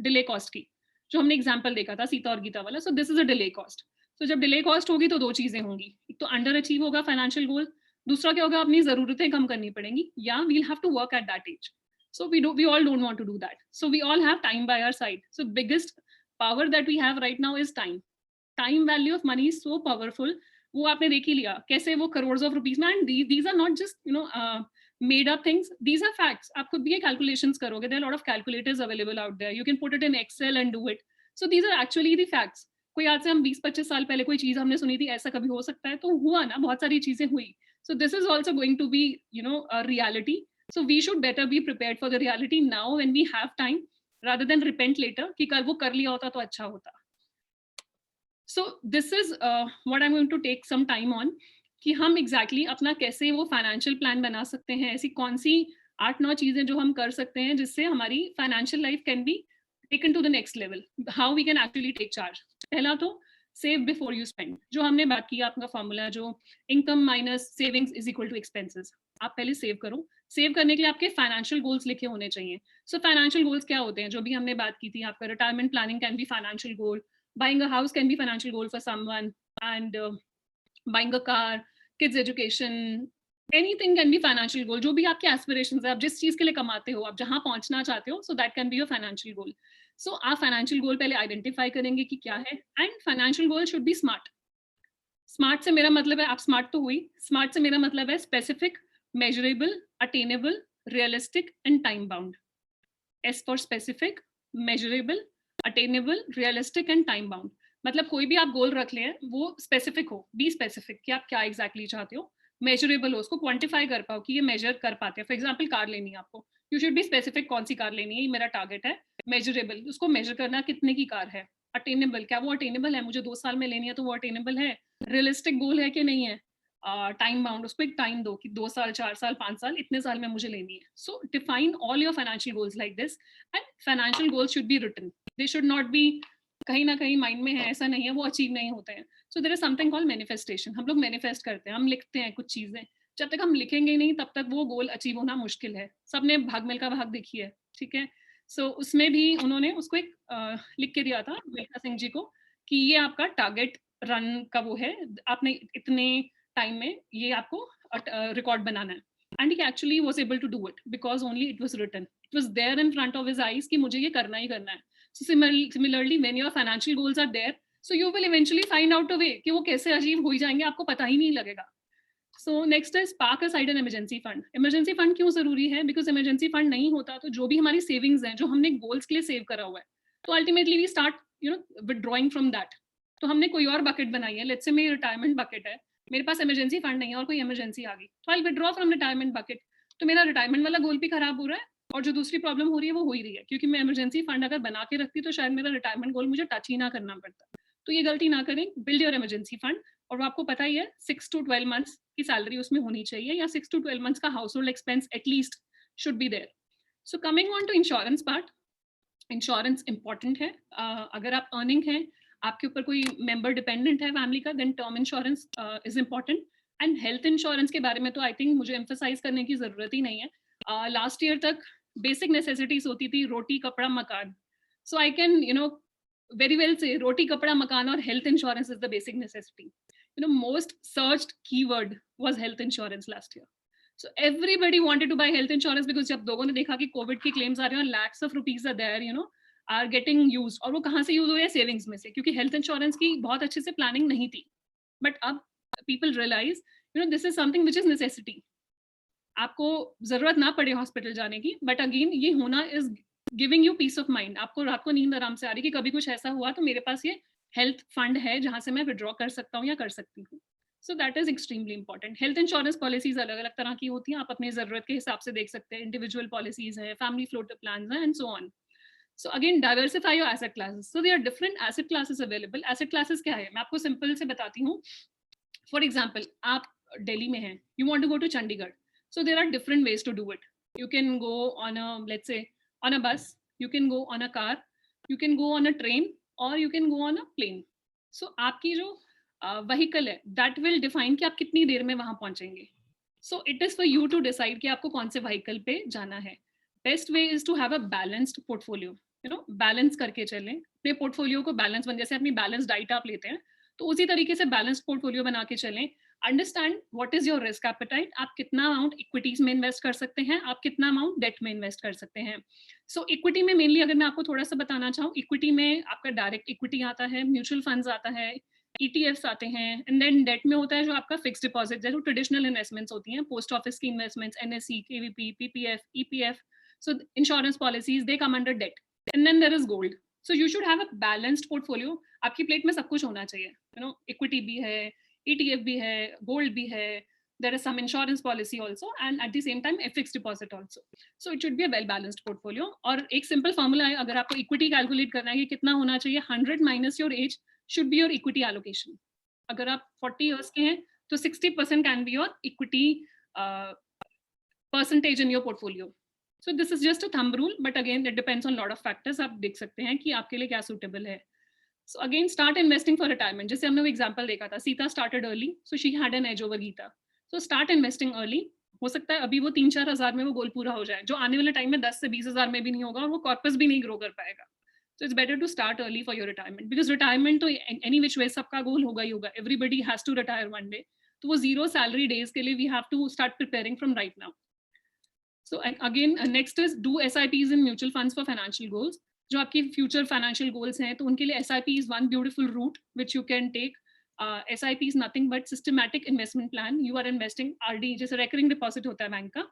डिले कॉस्ट की, जो हमने एग्जांपल देखा था सीता और गीता वाला. So this is a delay cost. तो जब डिले कॉस्ट होगी तो 2 चीजें होंगी, एक तो अंडर अचीव होगा फाइनेंशियल गोल, दूसरा क्या होगा, अपनी जरूरतें कम करनी पड़ेंगी, या we'll have to work at that age. So we all don't want to do that. So we all have time by our side. So biggest power that we have right now is time. Time value of money is so powerful. वो आपने देख ही लिया कैसे वो crore of rupees में, and these are not just made up things, these are facts. आप खुद भी ये calculations करोगे, there are a lot of calculators available out there, you can put it in Excel and do it. So these are actually the facts. कोई आज से हम 20-25 साल पहले कोई चीज हमने सुनी थी ऐसा कभी हो सकता है, तो हुआ ना, बहुत सारी चीजें हुई. So this is also going to be a reality. So we should better be prepared for the reality now when we have time, rather than repent later कि कल वो कर लिया होता तो अच्छा होता. So this is what I'm going to take some time on, कि हम exactly अपना कैसे वो फाइनेंशियल प्लान बना सकते हैं, ऐसी कौन सी 8-9 चीजें जो हम कर सकते हैं जिससे हमारी financial life can be taken to the next level, how we can actually take charge. पहला तो सेव बिफोर यू स्पेंड, जो हमने बात की, आपका फॉर्मूला जो income minus savings is equal to expenses. आप पहले सेव करो. सेव करने के लिए आपके फाइनेंशियल गोल्स लिखे होने चाहिए. सो फाइनेंशियल गोल्स क्या होते हैं, जो भी हमने बात की थी, आपका retirement planning can be financial goal, buying a house can be financial goal for someone, and buying a car, kids education, anything can be financial goal. जो भी आपके aspirations है, आप जिस चीज के लिए कमाते हो, आप जहां पहुंचना चाहते हो, so that can be your financial goal. So आप financial goal पहले identify करेंगे कि क्या है, and financial goal should be smart. Smart से मेरा मतलब है, आप smart तो हुई, smart से मेरा मतलब है specific, measurable, attainable, realistic and time bound. S for specific, measurable, attainable, realistic and time bound. मतलब कोई भी आप गोल रख लें वो स्पेसिफिक हो, बी स्पेसिफिक कि आप क्या एग्जैक्टली चाहते हो, मेजरेबल हो, उसको क्वांटिफाई कर पाओ कि ये मेजर कर पाते हैं. फॉर एग्जांपल कार लेनी है आपको, यू शुड बी स्पेसिफिक कौन सी कार लेनी है, ये मेरा टारगेट है. मेजरेबल, उसको मेजर करना कितने की कार है. अटेनेबल, क्या वो अटेनेबल है, मुझे 2 साल में लेनी है तो वो अटेनेबल है. रियलिस्टिक गोल है कि नहीं है. टाइम बाउंड, उसको एक टाइम दो कि 2 साल, 4 साल, 5 साल, इतने साल में मुझे लेनी है. So define all your financial goals like this, and financial goals should be written. They should not be कहीं ना कहीं माइंड में है, ऐसा नहीं है, वो अचीव नहीं होते हैं. So there is something called manifestation. हम लोग मैनिफेस्ट करते हैं, हम लिखते हैं कुछ चीजें, जब तक हम लिखेंगे नहीं तब तक वो गोल अचीव होना मुश्किल है. सबने भाग मिल्खा भाग देखी है, ठीक है. सो उसमें भी उन्होंने उसको एक लिख के दिया था मिल्खा सिंह जी को कि ये आपका टारगेट रन का वो है, आपने इतने टाइम में ये आपको रिकॉर्ड बनाना है. And he actually was able to do it because only it was written, it was there in front of his eyes कि मुझे ये करना ही करना है. So similarly, when your financial goals are there, so you will eventually find out a way कि वो कैसे achieve हो ही जाएंगे, आपको पता ही नहीं लगेगा. So next is park aside an emergency fund. Emergency fund क्यों जरूरी है? Because emergency fund नहीं होता तो जो भी हमारी savings हैं, जो हमने goals के लिए save करा हुआ है, तो ultimately we start withdrawing from that. तो हमने कोई और bucket बनाई है, let's say मेरी retirement bucket है, मेरे पास emergency fund नहीं है और कोई emergency आ गई, तो I'll withdraw from retirement bucket. तो मेरा retirement वाला goal भी खराब हो रहा है, और जो दूसरी प्रॉब्लम हो रही है वो हो ही रही है, क्योंकि मैं इमरजेंसी फंड अगर बना के रखती तो शायद मेरा रिटायरमेंट गोल मुझे टच ही ना करना पड़ता. तो ये गलती ना करें. बिल्ड योर इमरजेंसी फंड, और वो आपको पता ही है 6 to 12 months की सैलरी उसमें होनी चाहिए, या 6 to 12 months का household expense at least should be there. So coming on to insurance part, insurance important है. अगर आप अर्निंग है, आपके ऊपर कोई मेंबर डिपेंडेंट है फैमिली का, then term insurance is important. And health insurance के बारे में तो आई थिंक मुझे एम्फसाइज करने की जरूरत ही नहीं है. लास्ट ईयर तक बेसिक नेसेसिटीज होती थी रोटी कपड़ा मकान. So I can very well say roti kapda makan or health insurance is the basic necessity. Most searched keyword was health insurance last year. So everybody wanted to buy health insurance because जब लोगों ने देखा कि Covid की claims आ रहे हैं और lakhs of rupees are there, are getting used, और वो कहाँ से यूज हो रहे हैं? सेविंग्स में से, क्योंकि हेल्थ इंश्योरेंस की बहुत अच्छे से प्लानिंग नहीं थी. बट अब people realize this is something which is necessity. आपको जरूरत ना पड़े हॉस्पिटल जाने की, बट अगेन ये होना is giving you peace of mind. आपको रात को नींद आराम से आ रही कि कभी कुछ ऐसा हुआ तो मेरे पास ये हेल्थ फंड है जहां से मैं विड्रॉ कर सकता हूँ या कर सकती हूँ. So that is extremely important. Health insurance policies अलग अलग तरह की होती हैं, आप अपनी जरूरत के हिसाब से देख सकते हैं. इंडिविजुअल पॉलिसीज है, फैमिली फ्लोटर प्लान है, and so on. So again, diversify your asset classes. So there are different asset classes available. Asset classes क्या है? मैं आपको simple से बताती हूँ. For example, आप दिल्ली में हैं, you want to go to Chandigarh. So there are different ways to do it. You can go on a, let's say, on a bus. You can go on a car. You can go on a train, or you can go on a plane. So आपकी जो vehicle है, that will define कि आप कितनी देर में वहाँ पहुँचेंगे. So it is for you to decide कि आपको कौन से vehicle पे जाना है. Best way is to have a balanced portfolio. Balance करके चलें अपने पोर्टफोलियो को. बैलेंस बन, जैसे अपनी बैलेंस डाइट आप लेते हैं तो उसी तरीके से बैलेंस्ड पोर्टफोलियो बना के चलें. Understand what is your risk appetite. आप कितना अमाउंट इक्विटीज में इन्वेस्ट कर सकते हैं, आप कितना अमाउंट डेट में इन्वेस्ट कर सकते हैं. सो इक्विटी में मेनली अगर मैं आपको थोड़ा सा बताना चाहूँ, इक्विटी में आपका डायरेक्ट इक्विटी आता है, म्यूचुअल फंड्स आता है, ETFs आते हैं, एंड देन डेट में होता है जो आपका फिक्स्ड डिपॉजिट, जैसे ट्रेडिशनल इन्वेस्टमेंट्स होती हैं, पोस्ट ऑफिस की investments, NSE, KVP, PPF, EPF. So insurance policies they come under debt. And then there is gold. So you should have a balanced portfolio. आपकी प्लेट में सब कुछ होना चाहिए. Equity भी है, ETF भी है, gold भी है. There is some insurance policy also, and at the same time a fixed deposit also. So it should be a well balanced portfolio. और एक simple formula है, अगर आपको equity calculate करना है कि कितना होना चाहिए, 100 minus your age should be your equity allocation. अगर आप 40 years के हैं तो 60% can be your equity percentage in your portfolio. So this is just a thumb rule, but again it depends on lot of factors. आप देख सकते हैं कि आपके लिए क्या suitable है. So again, start investing for retirement. जैसे हमने वो example देखा था, Sita started early, so she had an edge over Gita. So start investing early. हो सकता है अभी वो 3-4 हज़ार में वो गोल पूरा हो जाए, जो आने वाले टाइम में 10 से 20 हज़ार में भी नहीं होगा, और वो कॉर्पस भी नहीं ग्रो कर पाएगा. So it's better to start early for your retirement, because retirement तो any which way सबका गोल होगा ही होगा. Everybody has to retire one day. तो वो zero salary days के लिए we have to start preparing from right now. So again, next is do SIPs in mutual funds for financial goals. जो आपकी future financial goals हैं, तो उनके लिए SIP is one beautiful route which you can take. SIP is nothing but systematic investment plan. You are investing RD, जैसे recurring deposit होता है bank का.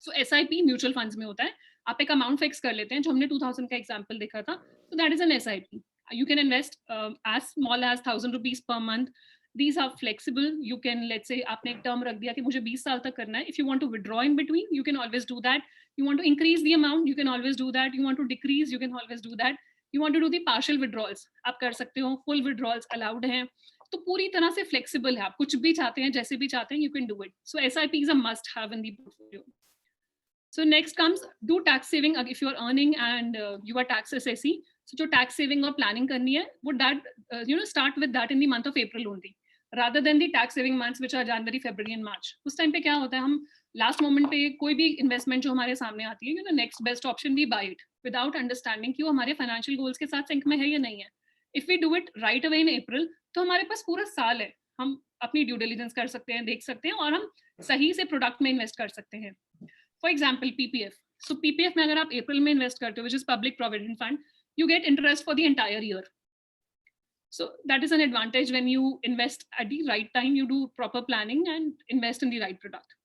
So SIP mutual funds में होता है. आप एक amount fix कर लेते हैं, जो हमने 2000 का example देखा था. So that is an SIP. You can invest as small as 1,000 rupees per month. These are flexible. You can, let's say, आपने एक term रख दिया कि मुझे 20 साल तक करना है. If you want to withdraw in between, you can always do that. You want to increase the amount, you can always do that. You want to decrease, you can always do that. You want to do the partial withdrawals, आप कर सकते हो. Full withdrawals allowed हैं. तो पूरी तरह से flexible है. आप कुछ भी चाहते हैं, जैसे भी चाहते हैं, you can do it. So SIP is a must have in the portfolio. So next comes do tax saving if you are earning and you are tax assessee. So जो tax saving और planning करनी है, would that start with that in the month of April only, rather than the tax saving months which are January, February and March. उस time पे क्या होता है, हम लास्ट मोमेंट पे कोई भी इन्वेस्टमेंट जो हमारे सामने आती है, next best option we buy it without understanding कि वो हमारे फाइनेंशियल गोल्स के साथ सिंक में है या नहीं है. If we do it right away in April, तो हमारे पास पूरा साल है, हम अपनी ड्यू डिलिजेंस कर सकते हैं, देख सकते हैं, और हम सही से प्रोडक्ट में इन्वेस्ट कर सकते हैं. For example PPF. So PPF में अगर आप अप्रैल में इन्वेस्ट करते हो, which is public provident fund, you get interest for the entire year. So that is an advantage when you invest at the right time. You do proper planning and invest in the right product.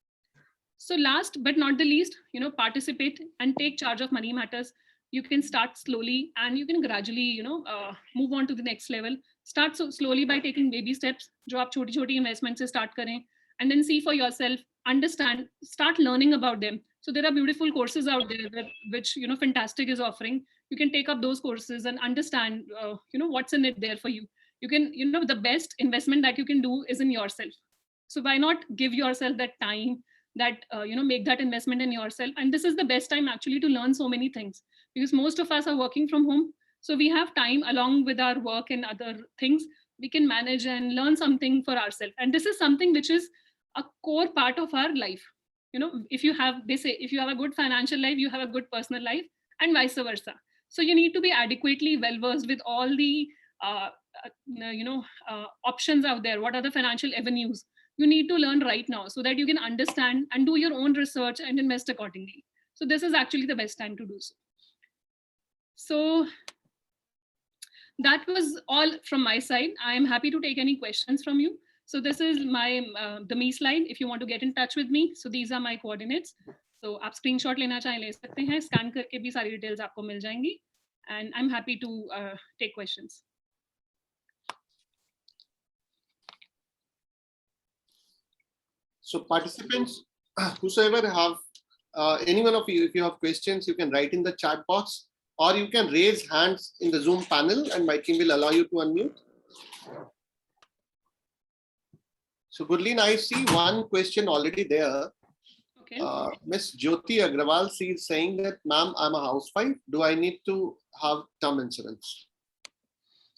So last but not the least, participate and take charge of money matters. You can start slowly and you can gradually, move on to the next level. Start so slowly by taking baby steps. जो आप छोटी-छोटी investment से start करें, and then see for yourself, understand, start learning about them. So there are beautiful courses out there which Fantastic is offering. You can take up those courses and understand, what's in it there for you. You can, the best investment that you can do is in yourself. So why not give yourself that time, that, make that investment in yourself? And this is the best time actually to learn so many things, because most of us are working from home. So we have time along with our work and other things. We can manage and learn something for ourselves. And this is something which is a core part of our life. If you have, they say, if you have a good financial life, you have a good personal life, and vice versa. So you need to be adequately well versed with all the options out there. What are the financial avenues? You need to learn right now so that you can understand and do your own research and invest accordingly. So this is actually the best time to do so. So that was all from my side. I am happy to take any questions from you. So this is my the me slide if you want to get in touch with me. So these are my coordinates. So आप screenshot लेना चाहें ले सकते हैं, scan करके भी सारी details आपको मिल जाएंगी. And I'm happy to take questions. So participants, whosoever have, any one of you, if you have questions, you can write in the chat box, or you can raise hands in the Zoom panel and my team will allow you to unmute. So Gurleen, I see one question already there. Okay. Miss Jyoti Agrawal, she is saying that, ma'am, I'm a housewife. Do I need to have term insurance?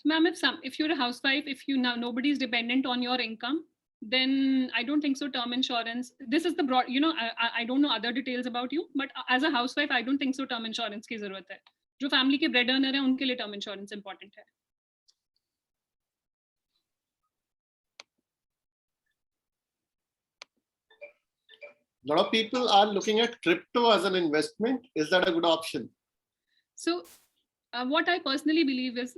Ma'am, if you're a housewife, if nobody is dependent on your income, then I don't think so. Term insurance. This is the broad. I don't know other details about you, but as a housewife, I don't think so. Term insurance की ज़रूरत है. जो family के bread earner है, उनके लिए term insurance important है. A lot of people are looking at crypto as an investment. Is that a good option? So, what I personally believe is,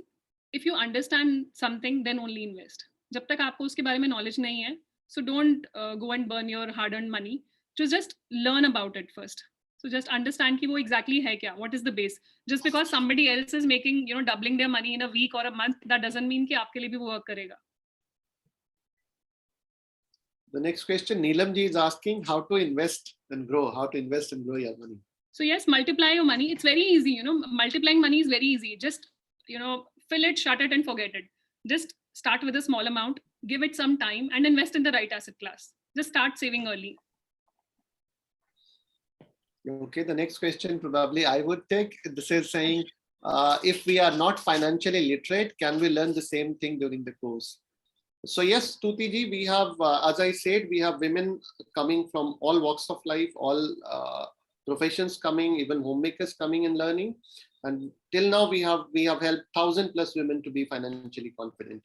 if you understand something, then only invest. जब तक आपको उसके बारे में knowledge नहीं है, so don't go and burn your hard-earned money. Just learn about it first. So just understand कि वो exactly है क्या. What is the base? Just because somebody else is making, doubling their money in a week or a month, that doesn't mean कि आपके लिए भी वो work करेगा. The next question, Neelam ji is asking how to invest and grow. How to invest and grow your money. So yes, multiply your money. It's very easy. Multiplying money is very easy. Just fill it, shut it, and forget it. Just start with a small amount, give it some time, and invest in the right asset class. Just start saving early. Okay, the next question probably I would take. This is saying, if we are not financially literate, can we learn the same thing during the course? So yes, Tuti ji, we have, as I said, we have women coming from all walks of life, all professions coming, even homemakers coming and learning. And till now, we have helped 1,000+ women to be financially confident.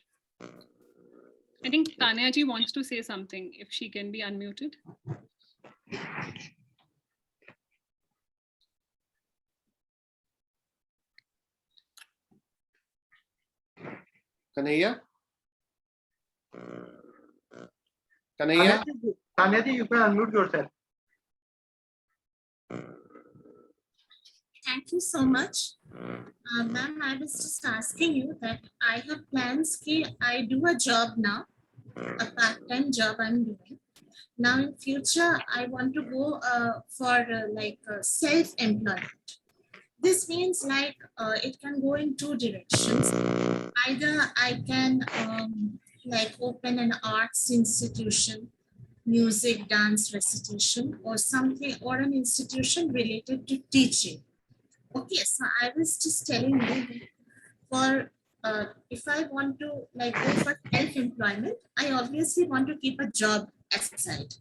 I think Tanya ji wants to say something, if she can be unmuted. Kanhaiya? Kanhaiya? Tanya ji, you can unmute yourself. Thank you so much. Ma'am, I was just asking you that I have plans कि I do a job now, a part-time job I'm doing. Now in future, I want to go for self-employment. This means it can go in two directions. Either I can open an arts institution, music, dance, recitation, or something, or an institution related to teaching. Okay, so I was just telling you, for if I want to go for self-employment, I obviously want to keep a job aside,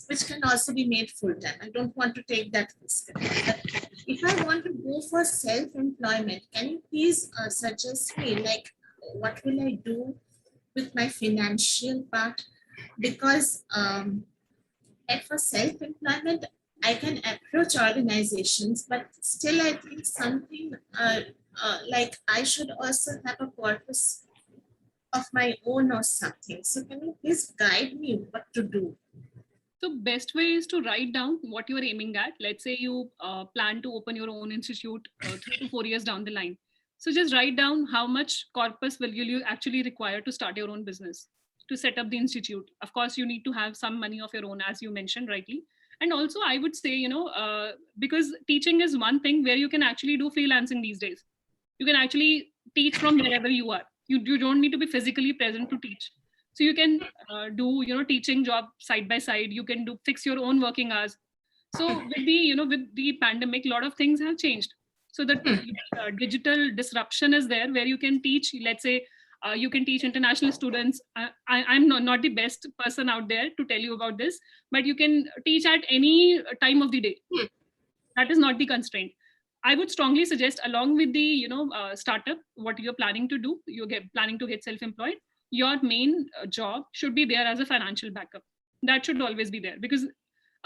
which can also be made full-time. I don't want to take that risk. But if I want to go for self-employment, can you please suggest me, what will I do with my financial part? Because for self-employment, I can approach organizations, but still I think something I should also have a purpose of my own or something. So can you please guide me what to do? So best way is to write down what you are aiming at. Let's say you plan to open your own institute 3 to 4 years down the line. So just write down how much corpus will you actually require to start your own business, to set up the institute. Of course, you need to have some money of your own, as you mentioned rightly. And also I would say, because teaching is one thing where you can actually do freelancing these days. You can actually teach from wherever you are. You don't need to be physically present to teach. So you can do, teaching job side by side. You can fix your own working hours. So with the pandemic, a lot of things have changed. So the digital disruption is there, where you can teach, let's say, you can teach international students. I'm not the best person out there to tell you about this, but you can teach at any time of the day. That is not the constraint. I would strongly suggest, along with the startup, what you're planning to do, planning to get self-employed, your main job should be there as a financial backup. That should always be there, because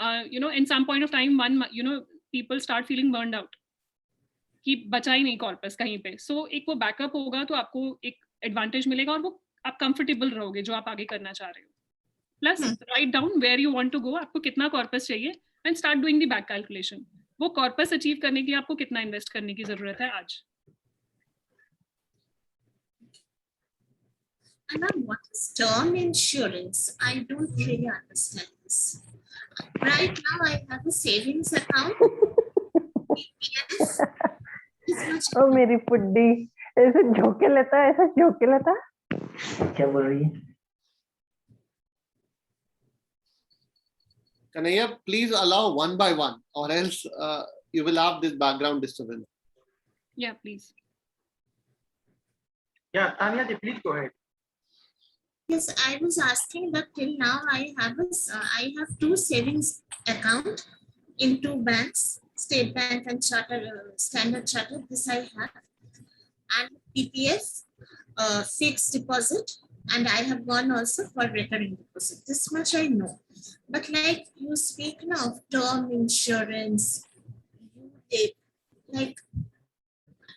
in some point of time, people start feeling burned out कि बचा ही नहीं corpus कहीं पे. सो एक वो backup होगा तो आपको एक एडवांटेज मिलेगा, और वो आप कंफर्टेबल रहोगे जो आप आगे करना चाह रहे हो. Plus write down where you want to go, आपको कितना कॉर्पस चाहिए, and start doing the back calculation. वो कॉर्पस अचीव करने के लिए आपको कितना इन्वेस्ट करने की जरूरत है आज. And now, what is term insurance? I don't really understand this. Right now, I have a savings account. Yes. ओ मेरी पुड्डी ऐसे झोंके लेता है, ऐसे झोंके लेता. क्या बोल रही है? Kanaya, please allow one by one, or else you will have this background disturbance. Yeah, please. Yeah, Tanya, please go ahead. Yes, I was asking that till now I have two savings account in two banks, State Bank and Standard Chartered. This I have, and PPF, fixed deposit, and I have gone also for recurring deposit. This much I know, but like you speak now of term insurance, like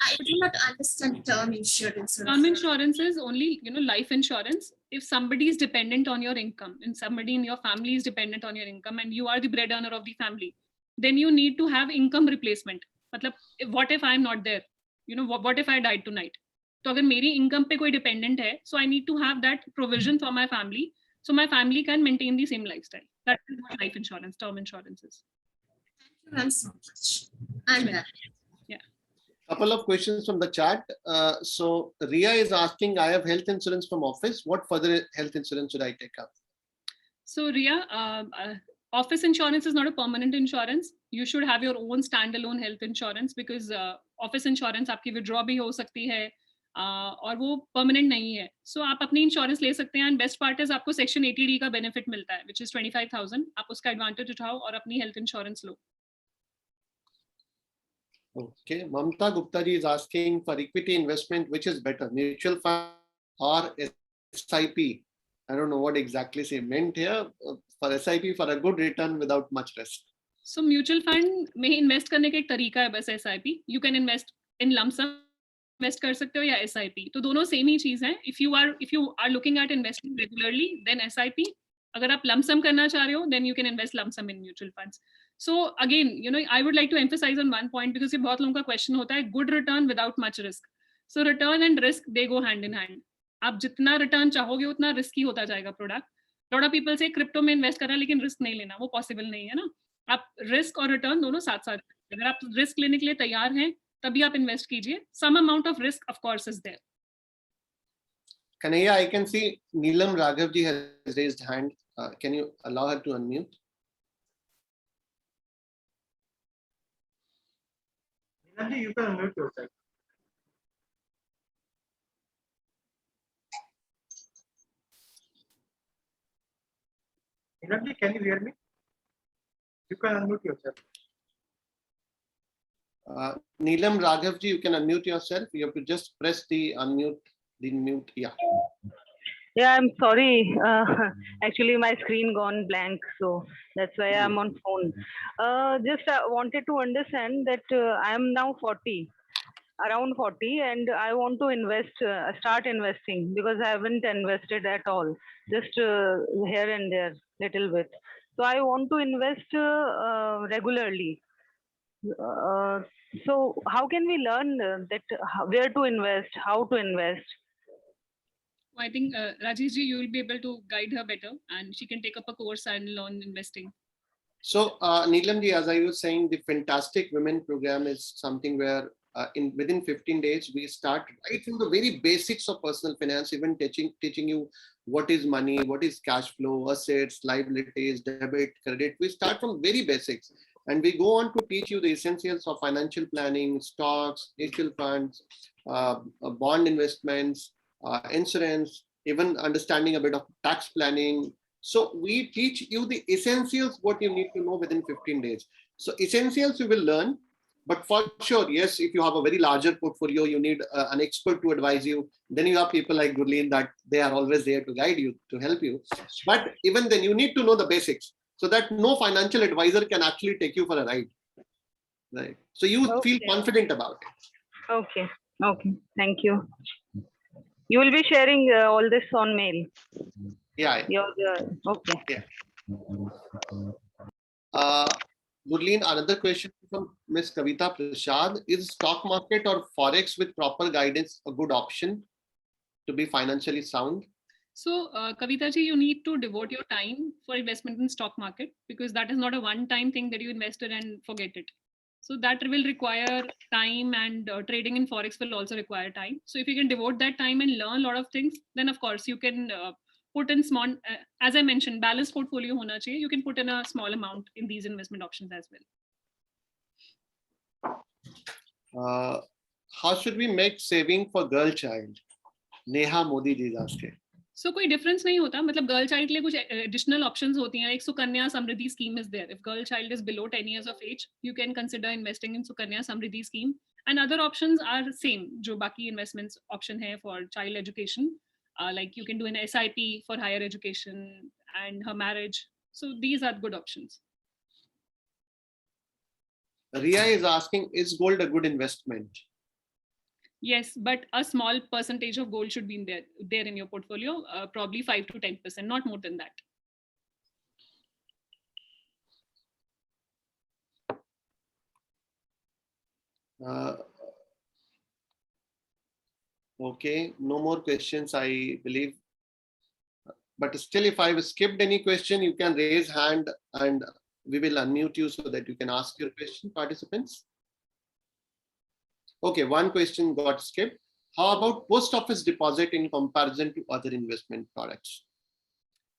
I do not understand term insurance. Term insurance is only, life insurance. If somebody is dependent on your income, and somebody in your family is dependent on your income, and you are the bread earner of the family, then you need to have income replacement. मतलब, what if I'm not there? What if I died tonight? तो अगर मेरी income पे कोई dependent है, so I need to have that provision for my family, so my family can maintain the same lifestyle. That is what life insurance, term insurance is. Thank you so much. And Couple of questions from the chat. So Ria is asking, I have health insurance from office. What further health insurance should I take up? So Ria, office insurance is not a permanent insurance. You should have your own standalone health insurance, because office insurance आपकी withdraw भी हो सकती है, और वो permanent नहीं है. So आप अपनी insurance ले सकते हैं, and best part is आपको section 80D का benefit मिलता है, which is 25,000. आप उसका advantage उठाओ और अपनी health insurance low. Okay, Mamta Gupta ji is asking, for equity investment, which is better, mutual fund or SIP? I don't know what exactly she meant here. For SIP, for a good return without much risk. So mutual fund में invest करने का एक तरीका है बस SIP. You can invest in lump sum, invest कर सकते हो, या SIP. तो दोनों same ही चीज है. If you are looking at investing regularly, then SIP. अगर आप lump sum करना चाह रहे हो, then you can invest lump sum in mutual funds. So again, I would like to emphasize on one point, because ये बहुत लोगों का question होता है, good return without much risk. So return and risk, they go hand in hand. आप जितना return चाहोगे उतना risky होता जाएगा product. lot of people say crypto में invest करना, लेकिन risk नहीं लेना, वो possible नहीं है ना. आप risk और return दोनों साथ साथ, अगर आप risk लेने के लिए तैयार हैं तभी आप invest कीजिए. Some amount of risk of course is there. Kanaya, I can see Neelam Raghavji has raised hand. Can you allow her to unmute? Neelamji, you can unmute yourself. Neelamji, can you hear me? You can unmute yourself. Neelam Raghavji, you can unmute yourself. You have to just press the unmute, the mute. Yeah. Yeah, I'm sorry. Actually, my screen gone blank, so that's why I'm on phone. Just wanted to understand that I am now 40, around 40, and I want to invest, start investing, because I haven't invested at all, just here and there, little bit. So I want to invest regularly. So how can we learn that where to invest, how to invest? I think Rajesh ji, you will be able to guide her better, and she can take up a course and learn investing. So Neelam ji, as I was saying, the Fantastic Women program is something where within 15 days, we start right from the very basics of personal finance, even teaching you what is money, what is cash flow, assets, liabilities, debit, credit. We start from very basics, and we go on to teach you the essentials of financial planning, stocks, mutual funds, bond investments, insurance, even understanding a bit of tax planning. So we teach you the essentials, what you need to know within 15 days. So essentials you will learn, but for sure, yes, if you have a very larger portfolio, you need an expert to advise you. Then you have people like Gurleen that they are always there to guide you, to help you. But even then, you need to know the basics so that no financial advisor can actually take you for a ride. Right. So you feel confident about it. Okay. Okay. Thank you. You will be sharing all this on mail. Yeah. Okay. Yeah. Gurleen, another question from Ms. Kavita Prasad: is stock market or forex with proper guidance a good option to be financially sound? So, Kavita ji, you need to devote your time for investment in stock market, because that is not a one-time thing that you invested and forget it. So that will require time, and trading in forex will also require time. So if you can devote that time and learn a lot of things, then of course you can put in small, as I mentioned, balanced portfolio hona chahiye. You can put in a small amount in these investment options as well. How should we make saving for girl child? Neha Modi ji is asking. So कोई difference नहीं होता, मतलब girl child के लिए कुछ additional options होती हैं. एक Sukanya Samriddhi scheme is there. If girl child is below 10 years of age, you can consider investing in Sukanya Samriddhi scheme. And other options are same, जो बाकी investments option है for child education. Like you can do an SIP for higher education and her marriage. So these are good options. Ria is asking, is gold a good investment? Yes, but a small percentage of gold should be in there in your portfolio, probably 5 to 10%, not more than that. Okay, no more questions, I believe. But still, if I've skipped any question, you can raise hand and we will unmute you so that you can ask your question, participants. Okay, one question got skipped. How about post office deposit in comparison to other investment products?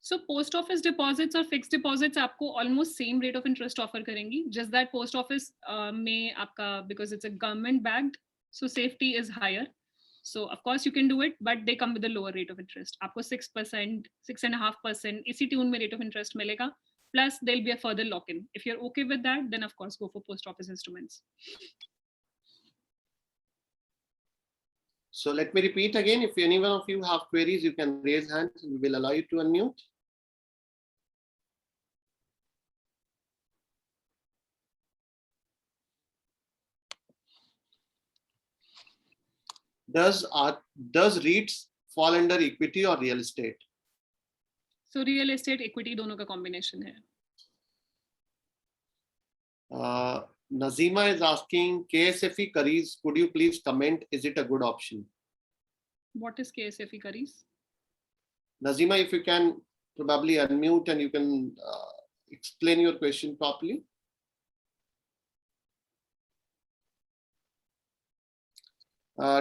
So post office deposits or fixed deposits आपको almost same rate of interest offer करेंगी. Just that post office में आपका, because it's a government backed, so safety is higher. So of course you can do it, but they come with a lower rate of interest. आपको 6%, 6.5% इसी tune में rate of interest मिलेगा. Plus there'll be a further lock-in. If you're okay with that, then of course go for post office instruments. So let me repeat again. If any one of you have queries, you can raise hands. We will allow you to unmute. Does REITs fall under equity or real estate? So real estate, equity, दोनों का combination है. Nazima is asking, KSFE Curries, could you please comment? Is it a good option? What is KSFE Curries? Nazima, if you can probably unmute and you can explain your question properly.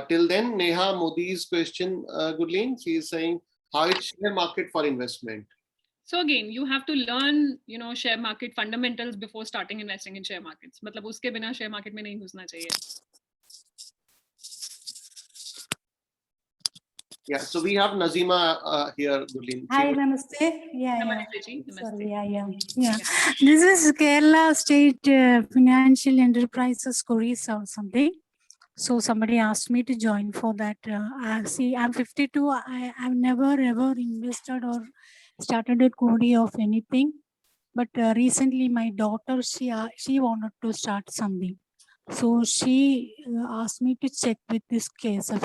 Till then, Neha Modi's question, Gurleen, she is saying, how is share market for investment? So again, you have to learn, share market fundamentals before starting investing in share markets. मतलब उसके बिना share market में नहीं घुसना चाहिए. Yeah, so we have Nazima here, Gurleen. Hi, namaste. Yeah. Namaste ji. Namaste. Sorry, yeah. This is Kerala State Financial Enterprises Queries or something. So somebody asked me to join for that. See, I'm 52. I've never ever invested or started a query of anything. But recently, my daughter, she wanted to start something. So she asked me to check with this case. I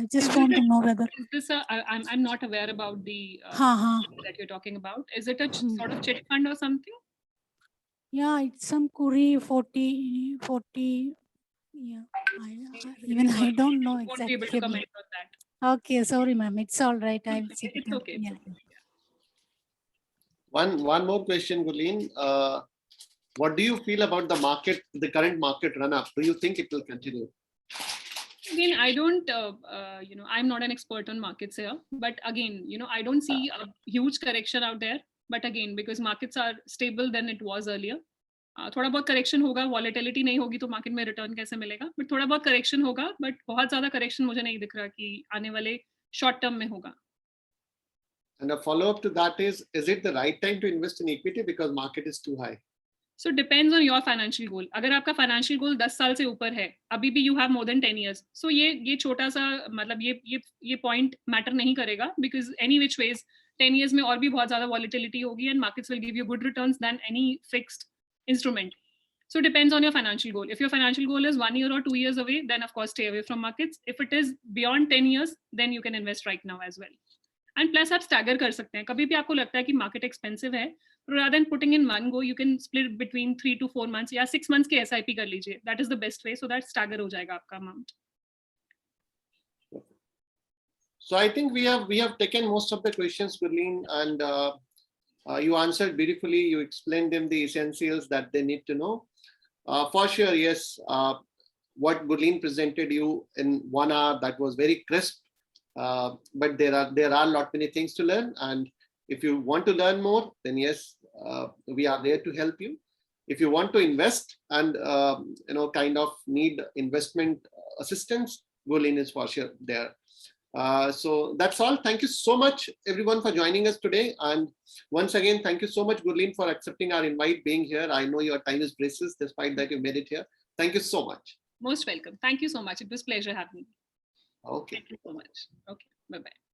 just want to know whether. Is this I'm not aware about the that you're talking about. Is it a sort of chit fund or something? Yeah, it's some query 40. Yeah, I don't know exactly. Won't be able to comment on that. Okay, sorry, ma'am. It's all right. I'll check it. It's okay. Yeah. One more question, Gurleen. What do you feel about the market, the current market run up? Do you think it will continue? Again, I don't, I'm not an expert on markets here, but again, I don't see a huge correction out there. But again, because markets are stable than it was earlier, थोड़ा बहुत correction होगा, volatility नहीं होगी तो market में return कैसे मिलेगा, but थोड़ा बहुत करेक्शन होगा, बट बहुत ज्यादा करेक्शन मुझे नहीं दिख रहा कि आने वाले शॉर्ट टर्म में होगा. And a follow-up to that is it the right time to invest in equity because market is too high? So depends on your financial goal. अगर आपका financial goal 10 साल से ऊपर है, अभी भी you have more than 10 years. So ये छोटा सा मतलब ये point matter नहीं करेगा because any which ways 10 years में और भी बहुत ज़्यादा volatility होगी and markets will give you good returns than any fixed instrument. So it depends on your financial goal. If your financial goal is 1 year or 2 years away, then of course stay away from markets. If it is beyond 10 years, then you can invest right now as well. And plus आप stagger कर सकते हैं. कभी भी आपको लगता है कि market expensive है, rather than putting in one go, you can split between 3 to 4 months या 6 months के SIP कर लीजिए. That is the best way, so that stagger हो जाएगा आपका amount. So I think we have taken most of the questions, Gurleen, and you answered beautifully. You explained them the essentials that they need to know. For sure, yes. What Gurleen presented you in 1 hour, that was very crisp. But there are lot many things to learn, and if you want to learn more, then yes, we are there to help you. If you want to invest and kind of need investment assistance, Gurleen is for sure there. So that's all. Thank you so much, everyone, for joining us today. And once again, thank you so much, Gurleen, for accepting our invite, being here. I know your time is precious, despite that you made it here. Thank you so much. Most welcome. Thank you so much. It was a pleasure having you. Okay. Thank you so much. Okay. Bye-bye.